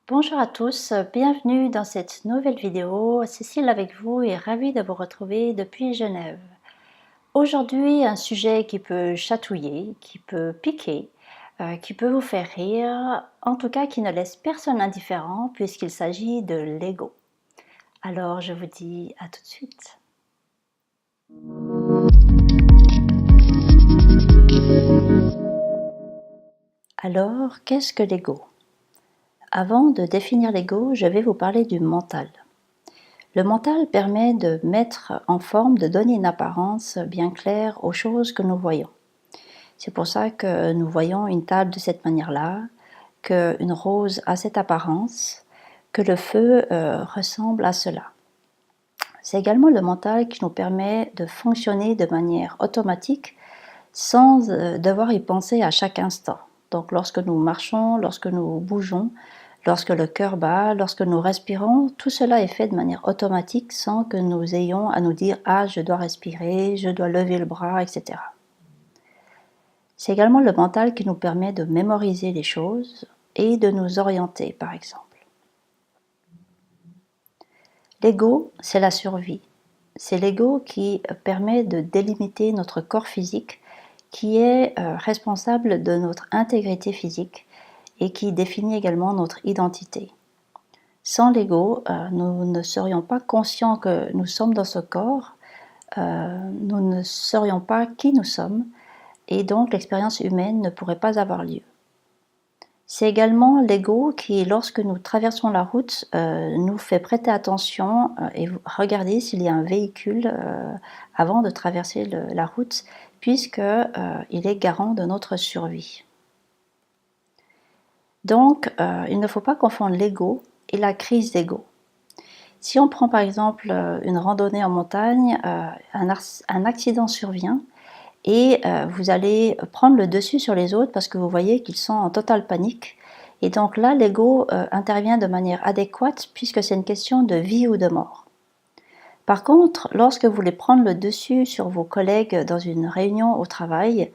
Bonjour à tous, bienvenue dans cette nouvelle vidéo. Cécile avec vous et ravie de vous retrouver depuis Genève. Aujourd'hui, un sujet qui peut chatouiller, qui peut piquer, qui peut vous faire rire, en tout cas qui ne laisse personne indifférent puisqu'il s'agit de l'ego. Alors je vous dis à tout de suite. Alors, qu'est-ce que l'ego? Avant de définir l'ego, je vais vous parler du mental. Le mental permet de mettre en forme, de donner une apparence bien claire aux choses que nous voyons. C'est pour ça que nous voyons une table de cette manière-là, qu'une rose a cette apparence, que le feu ressemble à cela. C'est également le mental qui nous permet de fonctionner de manière automatique sans devoir y penser à chaque instant. Donc lorsque nous marchons, lorsque nous bougeons, lorsque le cœur bat, lorsque nous respirons, tout cela est fait de manière automatique sans que nous ayons à nous dire « Ah, je dois respirer, je dois lever le bras, etc. » C'est également le mental qui nous permet de mémoriser les choses et de nous orienter, par exemple. L'ego, c'est la survie. C'est l'ego qui permet de délimiter notre corps physique, qui est responsable de notre intégrité physique et qui définit également notre identité. Sans l'ego, nous ne serions pas conscients que nous sommes dans ce corps, nous ne saurions pas qui nous sommes, et donc l'expérience humaine ne pourrait pas avoir lieu. C'est également l'ego qui, lorsque nous traversons la route, nous fait prêter attention et regarder s'il y a un véhicule avant de traverser la route, puisqu'il est garant de notre survie. Donc, il ne faut pas confondre l'ego et la crise d'ego. Si on prend par exemple une randonnée en montagne, un accident survient, et vous allez prendre le dessus sur les autres parce que vous voyez qu'ils sont en totale panique. Et donc là, l'ego intervient de manière adéquate puisque c'est une question de vie ou de mort. Par contre, lorsque vous voulez prendre le dessus sur vos collègues dans une réunion au travail,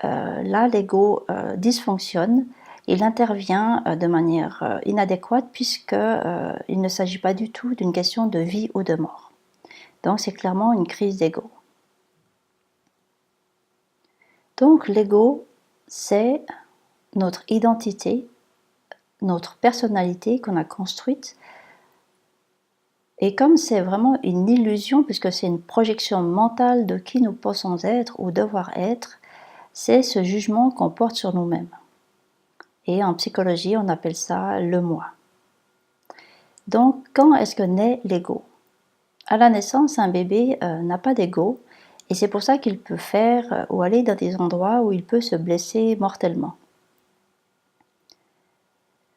là, l'ego dysfonctionne. Il intervient de manière inadéquate puisqu'il ne s'agit pas du tout d'une question de vie ou de mort. Donc c'est clairement une crise d'ego. Donc l'ego, c'est notre identité, notre personnalité qu'on a construite. Et comme c'est vraiment une illusion, puisque c'est une projection mentale de qui nous pensons être ou devoir être, c'est ce jugement qu'on porte sur nous-mêmes. Et en psychologie, on appelle ça le moi. Donc, quand est-ce que naît l'ego? À la naissance, un bébé n'a pas d'ego, et c'est pour ça qu'il peut faire ou aller dans des endroits où il peut se blesser mortellement.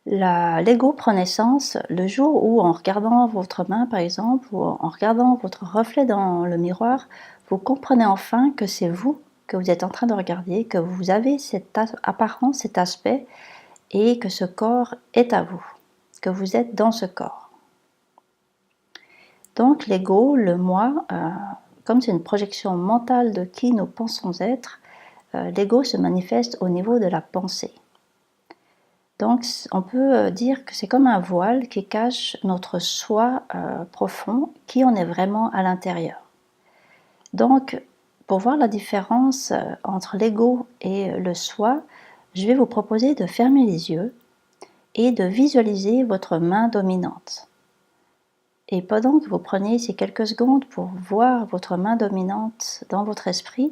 L'ego prend naissance le jour où, en regardant votre main par exemple, ou en regardant votre reflet dans le miroir, vous comprenez enfin que c'est vous que vous êtes en train de regarder, que vous avez cette apparence, cet aspect, et que ce corps est à vous, que vous êtes dans ce corps. Donc l'ego, le moi, comme c'est une projection mentale de qui nous pensons être, l'ego se manifeste au niveau de la pensée. Donc on peut dire que c'est comme un voile qui cache notre soi profond, qui on est vraiment à l'intérieur. Donc pour voir la différence entre l'ego et le soi, je vais vous proposer de fermer les yeux et de visualiser votre main dominante. Et pendant que vous prenez ces quelques secondes pour voir votre main dominante dans votre esprit,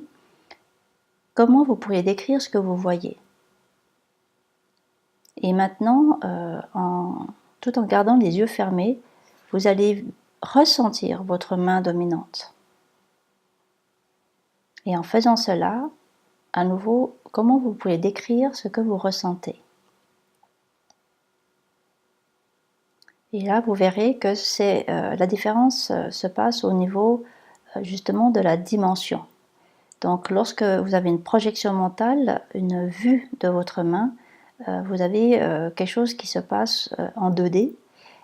comment vous pourriez décrire ce que vous voyez? Et maintenant, tout en gardant les yeux fermés, vous allez ressentir votre main dominante. Et en faisant cela, à nouveau, comment vous pouvez décrire ce que vous ressentez? Et là, vous verrez que la différence se passe au niveau justement de la dimension. Donc, lorsque vous avez une projection mentale, une vue de votre main, vous avez quelque chose qui se passe en 2D.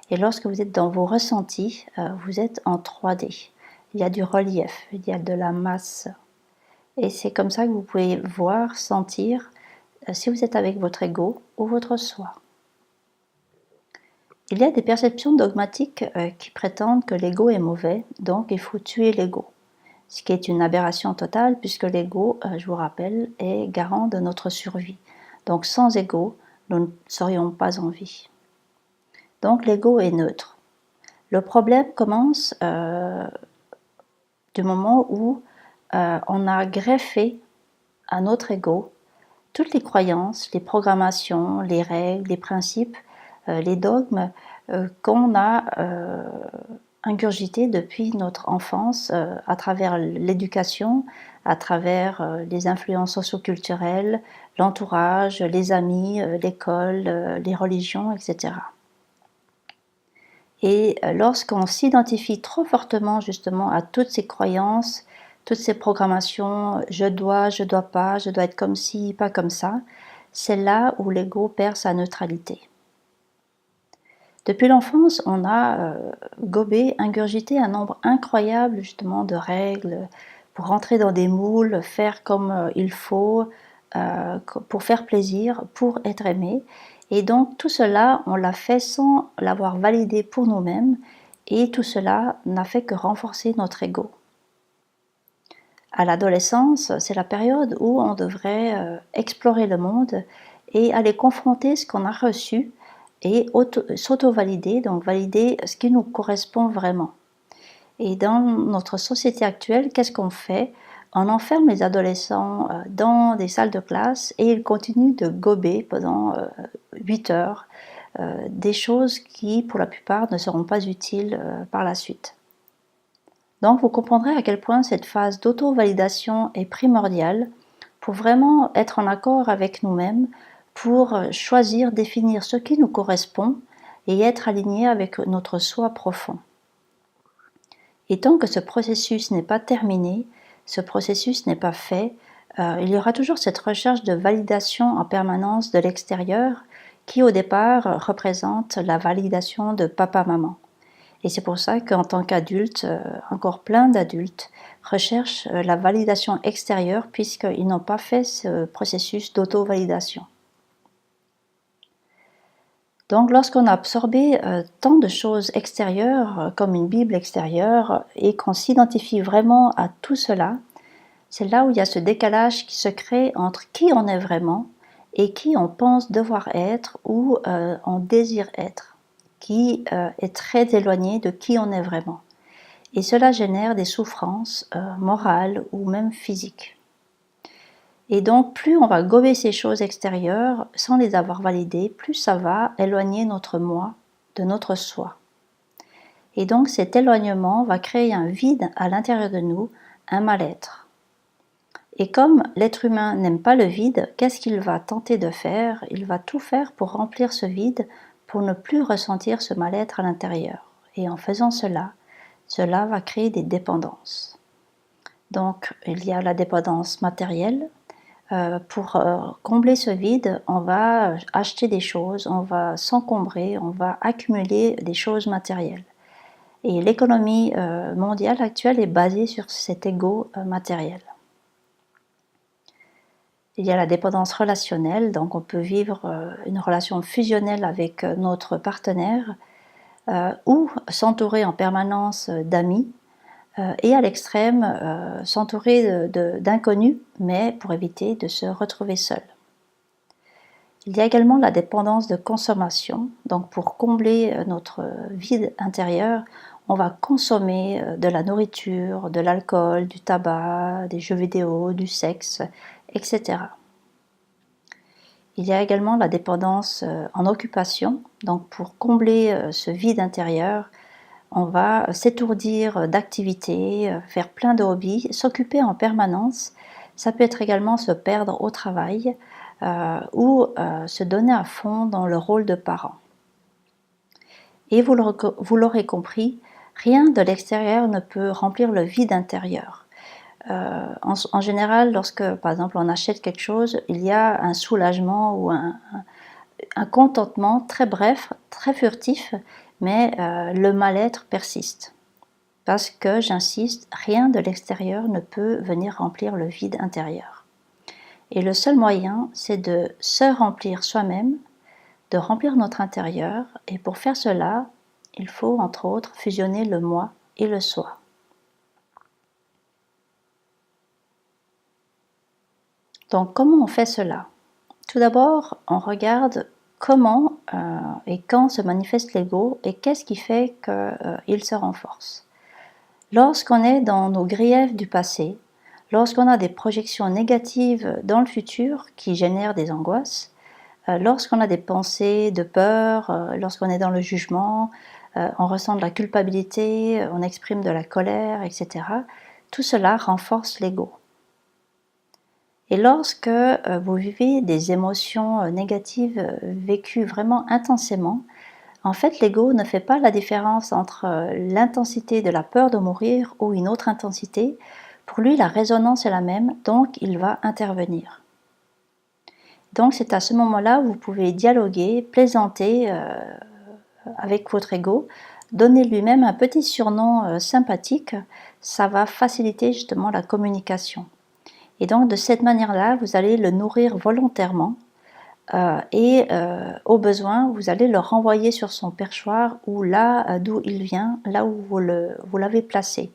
Et lorsque vous êtes dans vos ressentis, vous êtes en 3D. Il y a du relief, il y a de la masse. Et c'est comme ça que vous pouvez voir, sentir, si vous êtes avec votre ego ou votre soi. Il y a des perceptions dogmatiques qui prétendent que l'ego est mauvais, donc il faut tuer l'ego. Ce qui est une aberration totale puisque l'ego, je vous rappelle, est garant de notre survie. Donc sans ego, nous ne serions pas en vie. Donc l'ego est neutre. Le problème commence du moment où on a greffé à notre ego toutes les croyances, les programmations, les règles, les principes, les dogmes qu'on a ingurgités depuis notre enfance à travers l'éducation, à travers les influences socioculturelles, l'entourage, les amis, l'école, les religions, etc. Et lorsqu'on s'identifie trop fortement justement à toutes ces croyances, toutes ces programmations, je dois pas, je dois être comme ci, pas comme ça, c'est là où l'ego perd sa neutralité. Depuis l'enfance, on a gobé, ingurgité un nombre incroyable justement de règles pour rentrer dans des moules, faire comme il faut, pour faire plaisir, pour être aimé. Et donc tout cela, on l'a fait sans l'avoir validé pour nous-mêmes, et tout cela n'a fait que renforcer notre ego. À l'adolescence, c'est la période où on devrait explorer le monde et aller confronter ce qu'on a reçu et s'auto-valider, donc valider ce qui nous correspond vraiment. Et dans notre société actuelle, qu'est-ce qu'on fait? On enferme les adolescents dans des salles de classe et ils continuent de gober pendant 8 heures des choses qui, pour la plupart, ne seront pas utiles par la suite. Donc vous comprendrez à quel point cette phase d'auto-validation est primordiale pour vraiment être en accord avec nous-mêmes, pour choisir, définir ce qui nous correspond et être aligné avec notre soi profond. Et tant que ce processus n'est pas terminé, ce processus n'est pas fait, il y aura toujours cette recherche de validation en permanence de l'extérieur qui au départ représente la validation de papa-maman. Et c'est pour ça qu'en tant qu'adulte, encore plein d'adultes recherchent la validation extérieure puisqu'ils n'ont pas fait ce processus d'auto-validation. Donc lorsqu'on a absorbé tant de choses extérieures, comme une Bible extérieure, et qu'on s'identifie vraiment à tout cela, c'est là où il y a ce décalage qui se crée entre qui on est vraiment et qui on pense devoir être ou on désire être, qui est très éloigné de qui on est vraiment. Et cela génère des souffrances morales ou même physiques. Et donc, plus on va gober ces choses extérieures sans les avoir validées, plus ça va éloigner notre moi de notre soi. Et donc, cet éloignement va créer un vide à l'intérieur de nous, un mal-être. Et comme l'être humain n'aime pas le vide, qu'est-ce qu'il va tenter de faire? Il va tout faire pour remplir ce vide, pour ne plus ressentir ce mal-être à l'intérieur. Et en faisant cela, cela va créer des dépendances. Donc, il y a la dépendance matérielle. Pour combler ce vide, on va acheter des choses, on va s'encombrer, on va accumuler des choses matérielles. Et l'économie mondiale actuelle est basée sur cet ego matériel. Il y a la dépendance relationnelle, donc on peut vivre une relation fusionnelle avec notre partenaire ou s'entourer en permanence d'amis et à l'extrême s'entourer d'inconnus, mais pour éviter de se retrouver seul. Il y a également la dépendance de consommation, donc pour combler notre vide intérieur, on va consommer de la nourriture, de l'alcool, du tabac, des jeux vidéo, du sexe, etc. Il y a également la dépendance en occupation, donc pour combler ce vide intérieur, on va s'étourdir d'activités, faire plein de hobbies, s'occuper en permanence. Ça peut être également se perdre au travail ou se donner à fond dans le rôle de parent. Et vous l'aurez compris, rien de l'extérieur ne peut remplir le vide intérieur. En général, lorsque par exemple on achète quelque chose, il y a un soulagement ou un contentement très bref, très furtif, mais le mal-être persiste. Parce que, j'insiste, rien de l'extérieur ne peut venir remplir le vide intérieur. Et le seul moyen, c'est de se remplir soi-même de remplir notre intérieur, et pour faire cela, il faut entre autres fusionner le moi et le soi. Donc comment on fait cela? Tout d'abord, on regarde comment et quand se manifeste l'ego et qu'est-ce qui fait qu'il se renforce. Lorsqu'on est dans nos griefs du passé, lorsqu'on a des projections négatives dans le futur qui génèrent des angoisses, lorsqu'on a des pensées de peur, lorsqu'on est dans le jugement, on ressent de la culpabilité, on exprime de la colère, etc. Tout cela renforce l'ego. Et lorsque vous vivez des émotions négatives vécues vraiment intensément, en fait l'ego ne fait pas la différence entre l'intensité de la peur de mourir ou une autre intensité. Pour lui, la résonance est la même, donc il va intervenir. Donc c'est à ce moment-là où vous pouvez dialoguer, plaisanter avec votre ego, donner lui-même un petit surnom sympathique, ça va faciliter justement la communication. Et donc de cette manière-là, vous allez le nourrir volontairement et au besoin, vous allez le renvoyer sur son perchoir ou là d'où il vient, là où vous l'avez placé.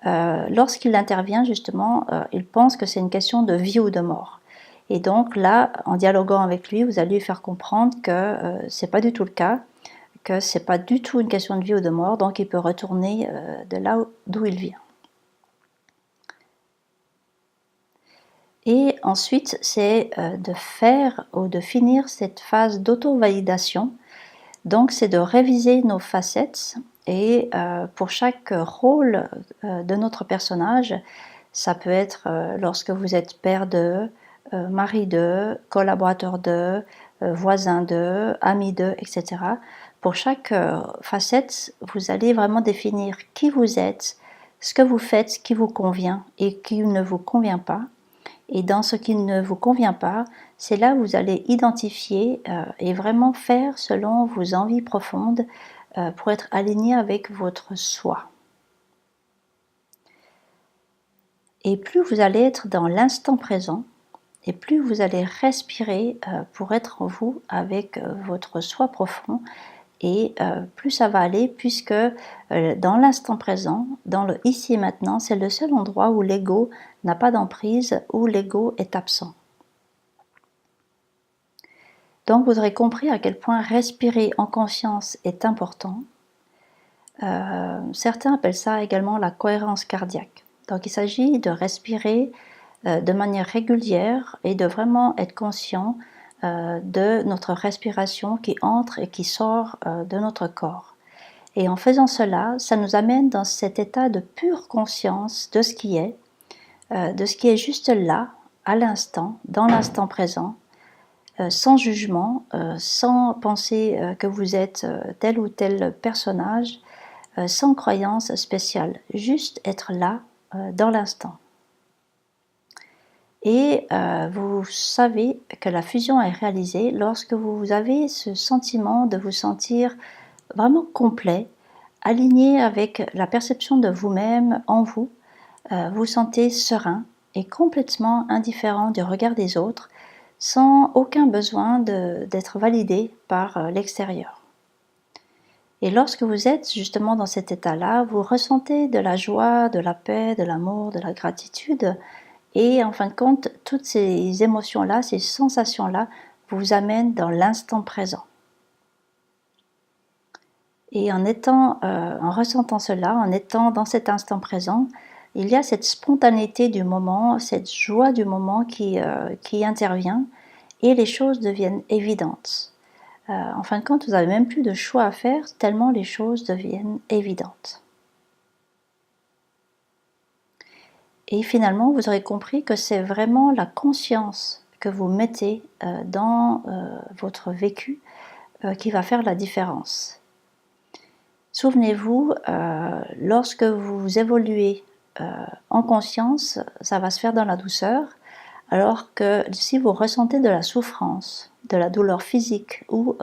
Lorsqu'il intervient justement, il pense que c'est une question de vie ou de mort. Et donc là, en dialoguant avec lui, vous allez lui faire comprendre que ce n'est pas du tout le cas, que ce n'est pas du tout une question de vie ou de mort, donc il peut retourner de là d'où il vient. Et ensuite, c'est de faire ou de finir cette phase d'auto-validation. Donc, c'est de réviser nos facettes et pour chaque rôle de notre personnage, ça peut être lorsque vous êtes père de, mari de, collaborateur de, voisin de, ami de, etc. Pour chaque facette, vous allez vraiment définir qui vous êtes, ce que vous faites, ce qui vous convient et qui ne vous convient pas. Et dans ce qui ne vous convient pas, c'est là où vous allez identifier et vraiment faire selon vos envies profondes pour être aligné avec votre soi. Et plus vous allez être dans l'instant présent, et plus vous allez respirer pour être vous avec votre soi profond, et plus ça va aller puisque dans l'instant présent, dans le ici et maintenant, c'est le seul endroit où l'ego n'a pas d'emprise, où l'ego est absent. Donc vous aurez compris à quel point respirer en conscience est important. Certains appellent ça également la cohérence cardiaque. Donc il s'agit de respirer de manière régulière et de vraiment être conscient de notre respiration qui entre et qui sort de notre corps. Et en faisant cela, ça nous amène dans cet état de pure conscience de ce qui est juste là, à l'instant, dans l'instant présent, sans jugement, sans penser que vous êtes tel ou tel personnage, sans croyance spéciale, juste être là dans l'instant. Et vous savez que la fusion est réalisée lorsque vous avez ce sentiment de vous sentir vraiment complet, aligné avec la perception de vous-même en vous, vous sentez serein et complètement indifférent du regard des autres, sans aucun besoin d'être validé par l'extérieur. Et lorsque vous êtes justement dans cet état-là, vous ressentez de la joie, de la paix, de l'amour, de la gratitude, et en fin de compte, toutes ces émotions-là, ces sensations-là, vous amènent dans l'instant présent. Et en ressentant cela, en étant dans cet instant présent, il y a cette spontanéité du moment, cette joie du moment qui intervient, et les choses deviennent évidentes. En fin de compte, vous n'avez même plus de choix à faire, tellement les choses deviennent évidentes. Et finalement, vous aurez compris que c'est vraiment la conscience que vous mettez dans votre vécu qui va faire la différence. Souvenez-vous, lorsque vous évoluez en conscience, ça va se faire dans la douceur, alors que si vous ressentez de la souffrance, de la douleur physique ou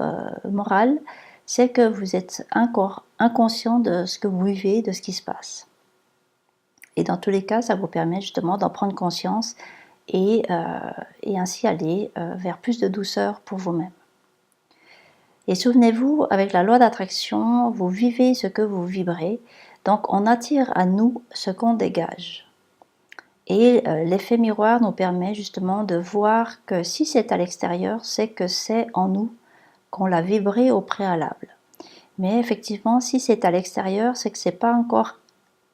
morale, c'est que vous êtes encore inconscient de ce que vous vivez, de ce qui se passe. Et dans tous les cas, ça vous permet justement d'en prendre conscience et ainsi aller vers plus de douceur pour vous-même. Et souvenez-vous, avec la loi d'attraction, vous vivez ce que vous vibrez, donc on attire à nous ce qu'on dégage. Et l'effet miroir nous permet justement de voir que si c'est à l'extérieur, c'est que c'est en nous qu'on l'a vibré au préalable. Mais effectivement, si c'est à l'extérieur, c'est que c'est pas encore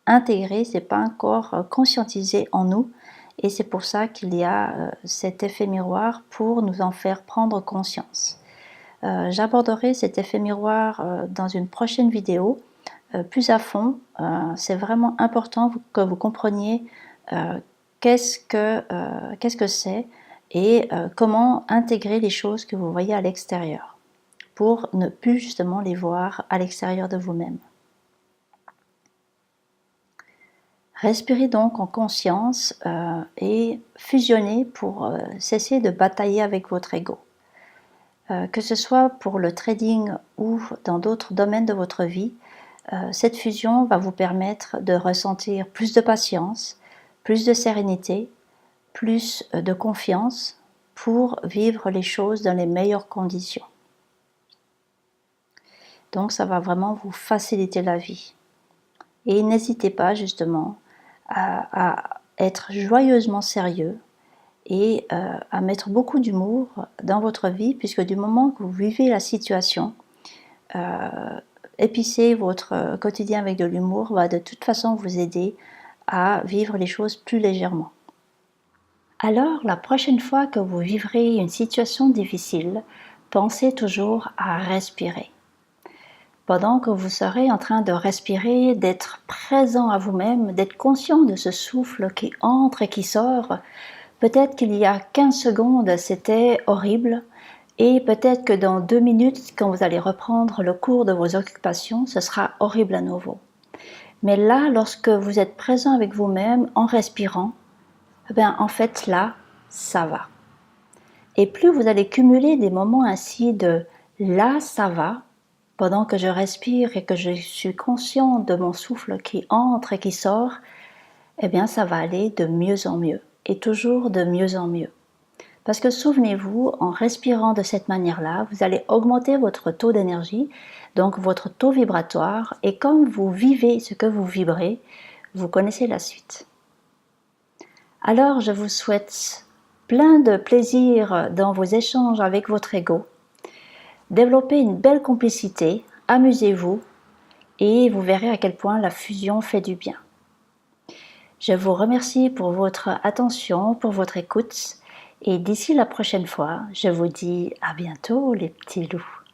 intégré, c'est pas encore conscientisé en nous. Et c'est pour ça qu'il y a cet effet miroir pour nous en faire prendre conscience. J'aborderai cet effet miroir dans une prochaine vidéo plus à fond. C'est vraiment important que vous compreniez qu'est-ce que c'est et comment intégrer les choses que vous voyez à l'extérieur pour ne plus justement les voir à l'extérieur de vous-même. Respirez donc en conscience et fusionnez pour cesser de batailler avec votre ego. Que ce soit pour le trading ou dans d'autres domaines de votre vie, cette fusion va vous permettre de ressentir plus de patience, plus de sérénité, plus de confiance pour vivre les choses dans les meilleures conditions. Donc ça va vraiment vous faciliter la vie. Et n'hésitez pas justement à être joyeusement sérieux et à mettre beaucoup d'humour dans votre vie, puisque du moment que vous vivez la situation, épicer votre quotidien avec de l'humour va de toute façon vous aider à vivre les choses plus légèrement. Alors, la prochaine fois que vous vivrez une situation difficile, pensez toujours à respirer. Pendant que vous serez en train de respirer, d'être présent à vous-même, d'être conscient de ce souffle qui entre et qui sort, peut-être qu'il y a 15 secondes, c'était horrible, et peut-être que dans 2 minutes, quand vous allez reprendre le cours de vos occupations, ce sera horrible à nouveau. Mais là, lorsque vous êtes présent avec vous-même en respirant, en fait là, ça va. Et plus vous allez cumuler des moments ainsi de là, ça va, pendant que je respire et que je suis conscient de mon souffle qui entre et qui sort, ça va aller de mieux en mieux et toujours de mieux en mieux. Parce que souvenez-vous, en respirant de cette manière-là, vous allez augmenter votre taux d'énergie, donc votre taux vibratoire, et comme vous vivez ce que vous vibrez, vous connaissez la suite. Alors je vous souhaite plein de plaisir dans vos échanges avec votre ego. Développez une belle complicité, amusez-vous et vous verrez à quel point la fusion fait du bien. Je vous remercie pour votre attention, pour votre écoute et d'ici la prochaine fois, je vous dis à bientôt les petits loups.